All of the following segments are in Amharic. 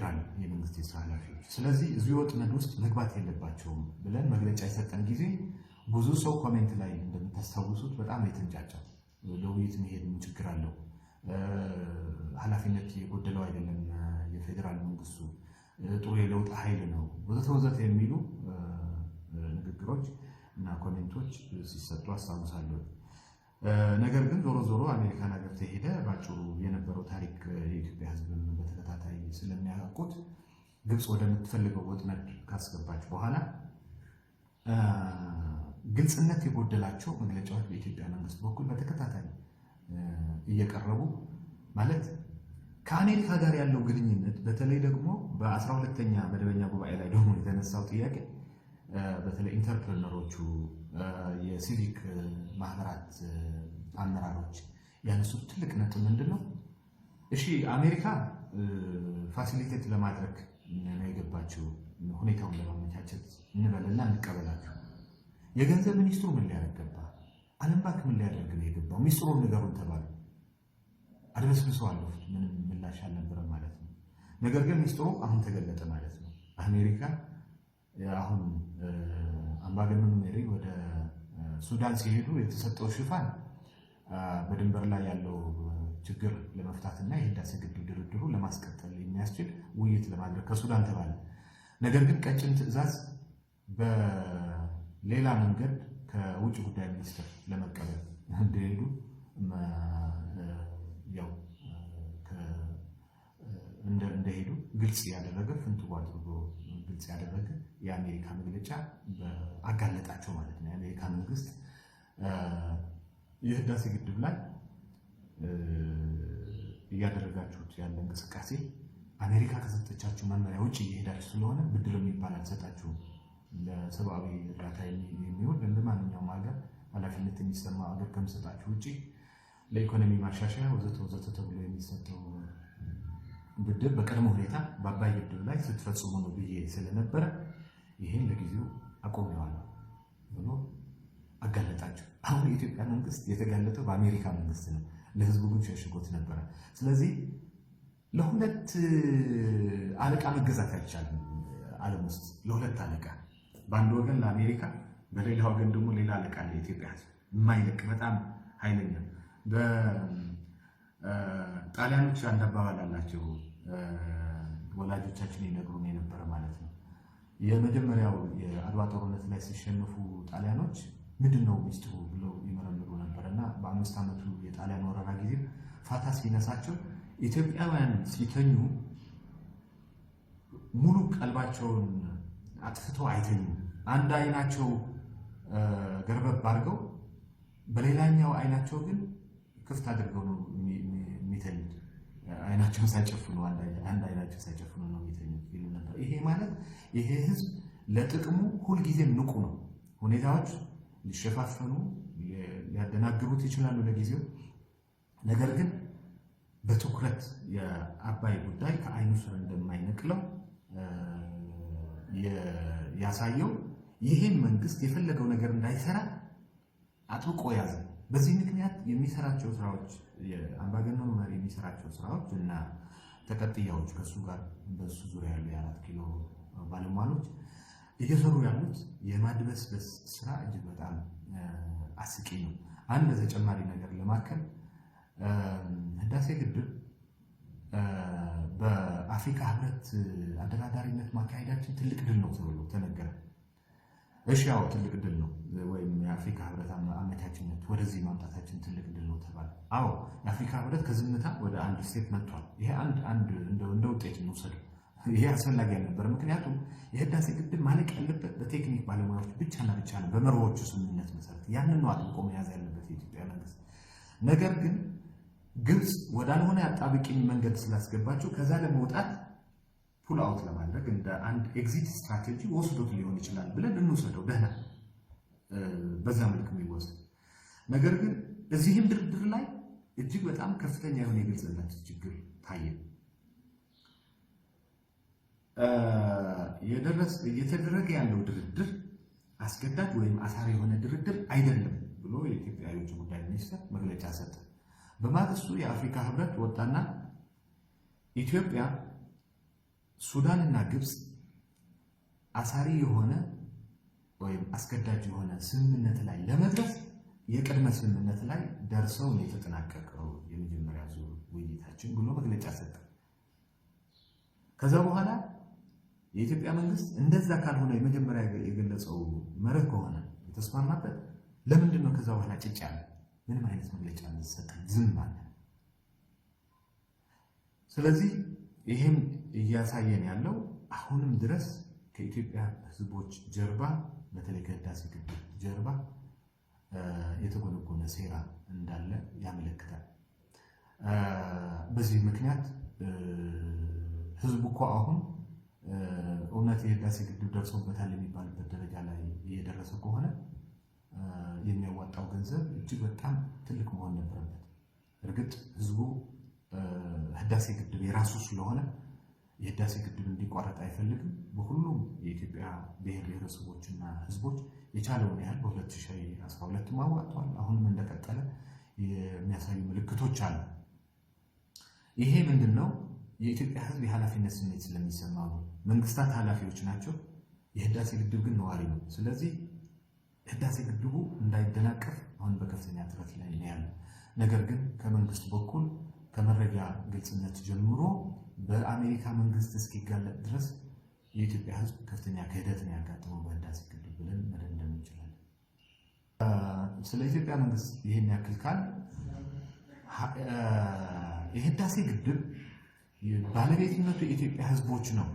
የፌዴራል የመንግስት የስራ ኃላፊዎች። ስለዚህ እዚህ ወጥመድ ውስጥ መግባት የለባቸውም ብለን መግለጫ የሰጠን ጊዜ ብዙ ሰው ኮሜንት ላይ እንደምታስታውሱት በጣም የተንጫጫው ለውይይት መሄድ ምን ችግር አለው፣ ኃላፊነት የጎደለው አይደለም የፌዴራል መንግስቱ፣ ጥሩ የለውጥ ኃይል ነው ወዘተ የሚሉ ንግግሮች እና ኮሜንቶች ሲሰጡ አስታውሳለሁ። ነገር ግን ዞሮ ዞሮ አሜሪካን ሀገር ተሄደ ባጭሩ የነበረው ታሪክ የኢትዮጵያ ሕዝብን በተከታታይ ስለሚያውቁት ግብፅ ወደምትፈልገው ወጥመድ ካስገባች በኋላ ግልጽነት የጎደላቸው መግለጫዎች በኢትዮጵያ መንግስት በኩል በተከታታይ እየቀረቡ ማለት ከአሜሪካ ጋር ያለው ግንኙነት በተለይ ደግሞ በ12ኛ መደበኛ ጉባኤ ላይ ደግሞ የተነሳው ጥያቄ በተለይ ኢንተርፕረነሮቹ የሲቪክ ማህበራት አመራሮች ያነሱት ትልቅ ነጥብ ምንድነው? እሺ አሜሪካ ፋሲሊቴት ለማድረግ ነው የገባችው ሁኔታውን ለማመቻቸት እንበልና እንቀበላችሁ። የገንዘብ ሚኒስትሩ ምን ሊያደርግ ገባ? ዓለም ባንክ ምን ሊያደርግ ነው የገባው? ሚኒስትሩን ንገሩን ተባሉ። አድበስብሰው አለፉት። ምንም ምላሽ አልነበረም ማለት ነው። ነገር ግን ሚኒስትሩ አሁን ተገለጠ ማለት ነው። አሜሪካ አሁን አምባገነኑ መሪ ወደ ሱዳን ሲሄዱ የተሰጠው ሽፋን በድንበር ላይ ያለው ችግር ለመፍታትና የህዳሴ ግድብ ድርድሩ ለማስቀጠል የሚያስችል ውይይት ለማድረግ ከሱዳን ተባለ። ነገር ግን ቀጭን ትዕዛዝ በሌላ መንገድ ከውጭ ጉዳይ ሚኒስትር ለመቀበል እንደሄዱ ያው እንደሄዱ ግልጽ ያደረገ ፍንትው አድርጎ ግልጽ ያደረገ የአሜሪካ መግለጫ አጋለጣቸው ማለት ነው። የአሜሪካ መንግስት የህዳሴ ግድብ ላይ እያደረጋችሁት ያለ እንቅስቃሴ አሜሪካ ከሰጠቻችሁ መመሪያ ውጭ እየሄዳችሁ ስለሆነ ብድር የሚባል አልሰጣችሁም፣ ለሰብአዊ እርዳታ የሚሆን ለማንኛውም ሀገር ኃላፊነት የሚሰማ ሀገር ከምሰጣችሁ ውጭ ለኢኮኖሚ ማሻሻያ ወዘተ ተብሎ የሚሰጠው ብድር በቀድሞ ሁኔታ በአባይ ግድብ ላይ ስትፈጽሙ ነው ብዬ ስለነበረ ይህን ለጊዜው አቆመዋለሁ ብሎ አጋለጣቸው። አሁን የኢትዮጵያ መንግስት የተጋለጠው በአሜሪካ መንግስት ነው። ለህዝቡ ግን ሸሽጎት ነበረ። ስለዚህ ለሁለት አለቃ መገዛት አይቻልም። ዓለም ውስጥ ለሁለት አለቃ፣ በአንድ ወገን ለአሜሪካ፣ በሌላ ወገን ደግሞ ሌላ አለቃ ለኢትዮጵያ ህዝብ የማይለቅ በጣም ኃይለኛ። በጣሊያኖች አንድ አባባል አላቸው፣ ወላጆቻችን ይነግሩን የነበረ ማለት ነው። የመጀመሪያው የአድዋ ጦርነት ላይ ሲሸነፉ ጣሊያኖች ምንድነው ሚስጥሩ ብለው ይመረምሩ ነበርና በ5 ዓመቱ የጣሊያን ወረራ ጊዜ ፋታ ሲነሳቸው ኢትዮጵያውያን ሲተኙ ሙሉ ቀልባቸውን አጥፍተው አይተኙም። አንድ አይናቸው ገርበብ አድርገው በሌላኛው አይናቸው ግን ክፍት አድርገው ነው የሚተኙት። አይናቸውን ሳይጨፍኑ አንድ አይናቸው ሳይጨፍኑ ነው የሚተኙት ይሉ ነበር። ይሄ ማለት ይሄ ህዝብ ለጥቅሙ ሁልጊዜም ንቁ ነው። ሁኔታዎች ሊሸፋፈኑ ሊያደናግሩት ይችላሉ ለጊዜው። ነገር ግን በትኩረት የአባይ ጉዳይ ከአይኑ ስር እንደማይነቅለው ያሳየው ይህን መንግስት የፈለገው ነገር እንዳይሰራ አጥብቆ ያዘ። በዚህ ምክንያት የሚሰራቸው ስራዎች የአምባገነኑ መሪ የሚሰራቸው ስራዎች እና ተቀጥያዎች ከሱ ጋር በሱ ዙሪያ ያሉ የ4 ኪሎ ባለሟሎች እየሰሩ ያሉት የማድበስበስ ስራ እጅግ በጣም አስቂ ነው። አንድ ተጨማሪ ነገር ለማከል ህዳሴ ግድብ በአፍሪካ ህብረት አደራዳሪነት ማካሄዳችን ትልቅ ድል ነው ተብሎ ተነገረ። እሺ ያው ትልቅ ድል ነው፣ ወይም የአፍሪካ ህብረት አመቻችነት ወደዚህ ማምጣታችን ትልቅ ድል ነው ተባለ። አዎ የአፍሪካ ህብረት ከዝምታ ወደ አንድ ስቴፕ መጥቷል። ይሄ አንድ እንደ ውጤት እንውሰድ። ይሄ አስፈላጊ አልነበረ። ምክንያቱም የህዳሴ ግድብ ማለቅ ያለበት በቴክኒክ ባለሙያዎች ብቻና ብቻ ነው፣ በመርሆቹ ስምምነት መሰረት። ያንን ነው አጥብቆ መያዝ ያለበት የኢትዮጵያ መንግስት። ነገር ግን ግብፅ ወዳልሆነ አጣብቂኝ መንገድ ስላስገባቸው ከዛ ለመውጣት ፑል አውት ለማድረግ እንደ አንድ ኤግዚት ስትራቴጂ ወስዶት ሊሆን ይችላል ብለን እንውሰደው። ደህና በዛ መልክ የሚወሰድ ነገር ግን እዚህም ድርድር ላይ እጅግ በጣም ከፍተኛ የሆነ የግልጽነት ችግር ታየ። እየተደረገ ያለው ድርድር አስገዳጅ ወይም አሳሪ የሆነ ድርድር አይደለም ብሎ የኢትዮጵያ የውጭ ጉዳይ ሚኒስትር መግለጫ ሰጠ። በማግስቱ የአፍሪካ ህብረት ወጣና ኢትዮጵያ ሱዳንና ግብፅ አሳሪ የሆነ ወይም አስገዳጅ የሆነ ስምምነት ላይ ለመድረስ የቅድመ ስምምነት ላይ ደርሰው ነው የተጠናቀቀው የመጀመሪያ ዙር ውይይታችን ብሎ መግለጫ ሰጠ። ከዛ በኋላ የኢትዮጵያ መንግስት እንደዛ ካልሆነ የመጀመሪያ የገለጸው መርህ ከሆነ የተስማማበት ለምንድን ነው ከዛ በኋላ ጭጭ ያለ ምንም አይነት መግለጫ እንዲሰጥ ዝም አለ? ስለዚህ ይህም እያሳየን ያለው አሁንም ድረስ ከኢትዮጵያ ህዝቦች ጀርባ በተለይ ከህዳሴ ግድብ ጀርባ የተጎነጎነ ሴራ እንዳለ ያመለክታል። በዚህ ምክንያት ህዝቡ እኮ አሁን እውነት የህዳሴ ግድብ ደርሶበታል የሚባልበት ደረጃ ላይ እየደረሰ ከሆነ የሚያዋጣው ገንዘብ እጅግ በጣም ትልቅ መሆን ነበረበት። እርግጥ ህዝቡ ህዳሴ ግድብ የራሱ ስለሆነ የህዳሴ ግድብ እንዲቋረጥ አይፈልግም። በሁሉም የኢትዮጵያ ብሔር ብሔረሰቦችና ህዝቦች የቻለውን ያህል በ2012 አዋጥቷል። አሁንም እንደቀጠለ የሚያሳዩ ምልክቶች አሉ። ይሄ ምንድነው? የኢትዮጵያ ህዝብ የኃላፊነት ስሜት ስለሚሰማው ነው። መንግስታት ኃላፊዎች ናቸው፣ የህዳሴ ግድብ ግን ነዋሪ ነው። ስለዚህ ህዳሴ ግድቡ እንዳይደናቀፍ አሁን በከፍተኛ ጥረት ላይ ነው ያለው። ነገር ግን ከመንግስት በኩል ከመረጃ ግልጽነት ጀምሮ በአሜሪካ መንግስት እስኪጋለጥ ድረስ የኢትዮጵያ ህዝብ ከፍተኛ ክህደት ነው ያጋጠመው በህዳሴ ግድብ ብለን መደምደም እንችላለን። ስለ ኢትዮጵያ መንግስት ይሄን ያክል ካል የህዳሴ ግድብ ባለቤትነቱ የኢትዮጵያ ህዝቦች ነው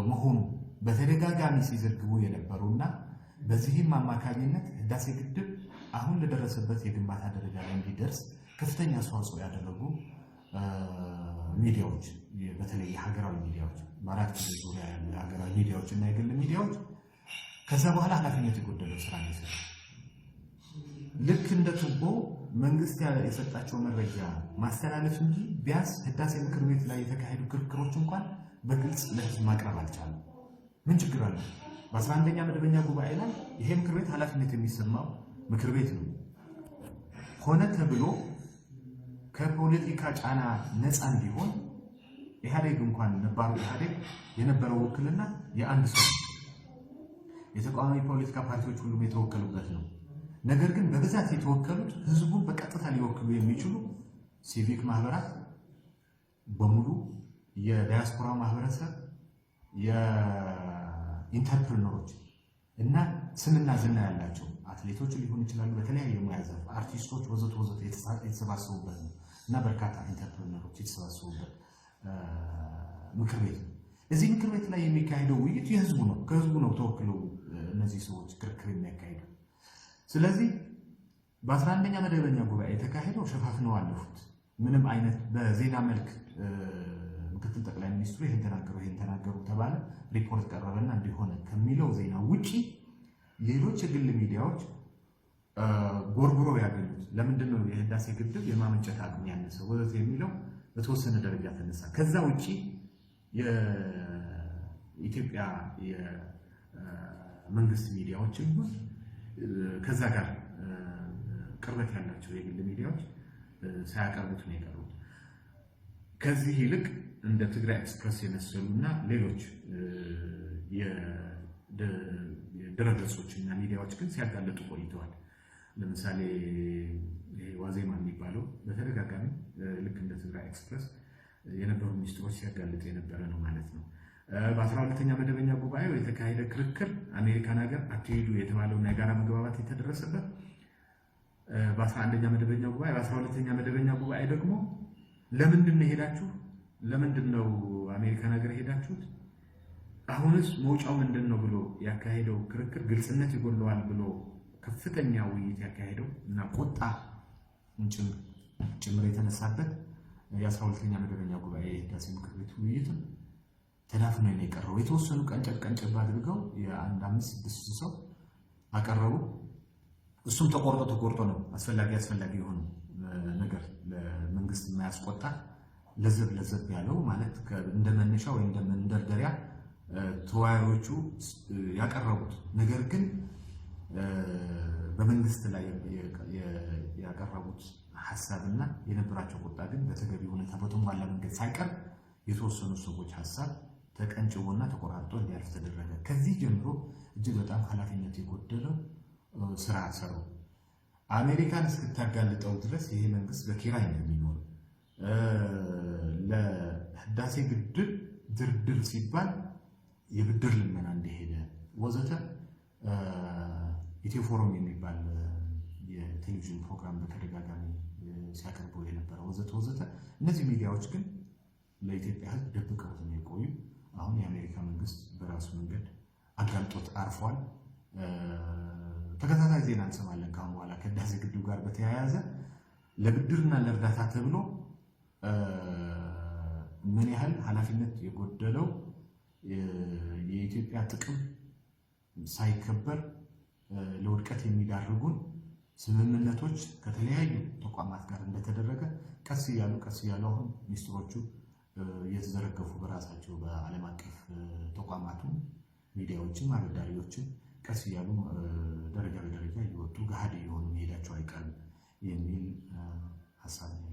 መሆኑ በተደጋጋሚ ሲዘግቡ የነበሩና በዚህም አማካኝነት ህዳሴ ግድብ አሁን ለደረሰበት የግንባታ ደረጃ ላይ እንዲደርስ ከፍተኛ አስተዋጽኦ ያደረጉ ሚዲያዎች በተለይ የሀገራዊ ሚዲያዎች በአራት ኪሎ ዙሪያ ያሉ የሀገራዊ ሚዲያዎች እና የግል ሚዲያዎች ከዛ በኋላ ኃላፊነት የጎደለው ስራ ነው የሰሩት። ልክ እንደ ቱቦ መንግስት የሰጣቸው መረጃ ማስተላለፍ እንጂ ቢያንስ ህዳሴ ምክር ቤት ላይ የተካሄዱ ክርክሮች እንኳን በግልጽ ለህዝብ ማቅረብ አልቻለም። ምን ችግር አለ? በ11ኛ መደበኛ ጉባኤ ላይ ይሄ ምክር ቤት ኃላፊነት የሚሰማው ምክር ቤት ነው። ሆነ ተብሎ ከፖለቲካ ጫና ነፃ እንዲሆን ኢህአዴግ እንኳን ነባሩ ኢህአዴግ የነበረው ውክልና የአንድ ሰው የተቃዋሚ ፖለቲካ ፓርቲዎች ሁሉም የተወከሉበት ነው። ነገር ግን በብዛት የተወከሉት ህዝቡን በቀጥታ ሊወክሉ የሚችሉ ሲቪክ ማህበራት በሙሉ፣ የዳያስፖራ ማህበረሰብ፣ የኢንተርፕረነሮች እና ስምና ዝና ያላቸው አትሌቶች ሊሆኑ ይችላሉ፣ በተለያየ ሙያ ዘርፍ አርቲስቶች፣ ወዘተ ወዘተ የተሰባሰቡበት ነው እና በርካታ ኢንተርፕረነሮች የተሰባሰቡበት ምክር ቤት ነው። እዚህ ምክር ቤት ላይ የሚካሄደው ውይይት የህዝቡ ነው። ከህዝቡ ነው ተወክለው እነዚህ ሰዎች ክርክር የሚያካሂደው። ስለዚህ በ11ኛ መደበኛ ጉባኤ የተካሄደው ሸፋፍነው አለፉት። ምንም አይነት በዜና መልክ ምክትል ጠቅላይ ሚኒስትሩ ይህን ተናገሩ ተባለ፣ ሪፖርት ቀረበና እንዲሆነ ከሚለው ዜና ውጪ ሌሎች የግል ሚዲያዎች ጎርጉረው ያገኙት ለምንድን ነው የህዳሴ ግድብ የማመንጨት አቅም ያነሰው ወዘተ የሚለው በተወሰነ ደረጃ ተነሳ። ከዛ ውጪ የኢትዮጵያ የመንግስት ሚዲያዎችም ከዛ ጋር ቅርበት ያላቸው የግል ሚዲያዎች ሳያቀርቡት ነው የቀሩት። ከዚህ ይልቅ እንደ ትግራይ ኤክስፕረስ የመሰሉና ሌሎች ድረገጾችና ሚዲያዎች ግን ሲያጋለጡ ቆይተዋል። ለምሳሌ ዋዜማ የሚባለው በተደጋጋሚ ልክ እንደ ትግራይ ኤክስፕረስ የነበሩ ሚኒስትሮች ሲያጋልጡ የነበረ ነው ማለት ነው። በ12ኛ መደበኛ ጉባኤው የተካሄደ ክርክር አሜሪካን ሀገር አትሄዱ የተባለውና የጋራ መግባባት የተደረሰበት በ11ኛ መደበኛ ጉባኤ፣ በ12ኛ መደበኛ ጉባኤ ደግሞ ለምንድን ነው ሄዳችሁ? ለምንድን ነው አሜሪካን ሀገር ሄዳችሁት? አሁንስ መውጫው ምንድን ነው ብሎ ያካሄደው ክርክር ግልጽነት ይጎለዋል ብሎ ከፍተኛ ውይይት ያካሄደው እና ቁጣ ጭምር የተነሳበት የ12ኛ መደበኛ ጉባኤ የህዳሴ ምክር ቤት ውይይትም ተዳፍኖ ነው የቀረው። የተወሰኑ ቀንጨብ አድርገው የአንድ 5-6 ሰው አቀረቡ። እሱም ተቆርጦ ነው አስፈላጊ የሆነ ነገር ለመንግስት የማያስቆጣ ለዘብ ያለው ማለት እንደ መነሻ ወይ እንደ መንደርደሪያ ተወያዮቹ ያቀረቡት ነገር ግን በመንግስት ላይ ያቀረቡት ሐሳብና የነበራቸው ቁጣ ግን በተገቢ ሁኔታ በተሟላ መንገድ ሳይቀር የተወሰኑ ሰዎች ሐሳብ ተቀንጭቦና ተቆራርጦ እንዲያልፍ ተደረገ። ከዚህ ጀምሮ እጅግ በጣም ኃላፊነት የጎደለው ስራ ሰሩ። አሜሪካን እስክታጋልጠው ድረስ ይሄ መንግስት በኪራይ ነው የሚኖር። ለህዳሴ ግድብ ድርድር ሲባል የብድር ልመና እንደሄደ ወዘተ ኢትዮ ፎረም የሚባል የቴሌቪዥን ፕሮግራም በተደጋጋሚ ሲያቀርቡ የነበረ ወዘተ ወዘተ። እነዚህ ሚዲያዎች ግን ለኢትዮጵያ ሕዝብ ደብቀውት ነው የቆዩ። አሁን የአሜሪካ መንግስት በራሱ መንገድ አጋልጦት አርፏል። ተከታታይ ዜና እንሰማለን ከአሁን በኋላ ከህዳሴ ግድብ ጋር በተያያዘ ለብድርና ለእርዳታ ተብሎ ምን ያህል ኃላፊነት የጎደለው የኢትዮጵያ ጥቅም ሳይከበር ለውድቀት የሚዳርጉን ስምምነቶች ከተለያዩ ተቋማት ጋር እንደተደረገ ቀስ እያሉ አሁን ሚኒስትሮቹ የተዘረገፉ በራሳቸው በዓለም አቀፍ ተቋማቱ ሚዲያዎችም አበዳሪዎችም ቀስ እያሉ ደረጃ በደረጃ እየወጡ ገሃድ የሆኑ መሄዳቸው አይቀርም የሚል ሀሳብ ነው።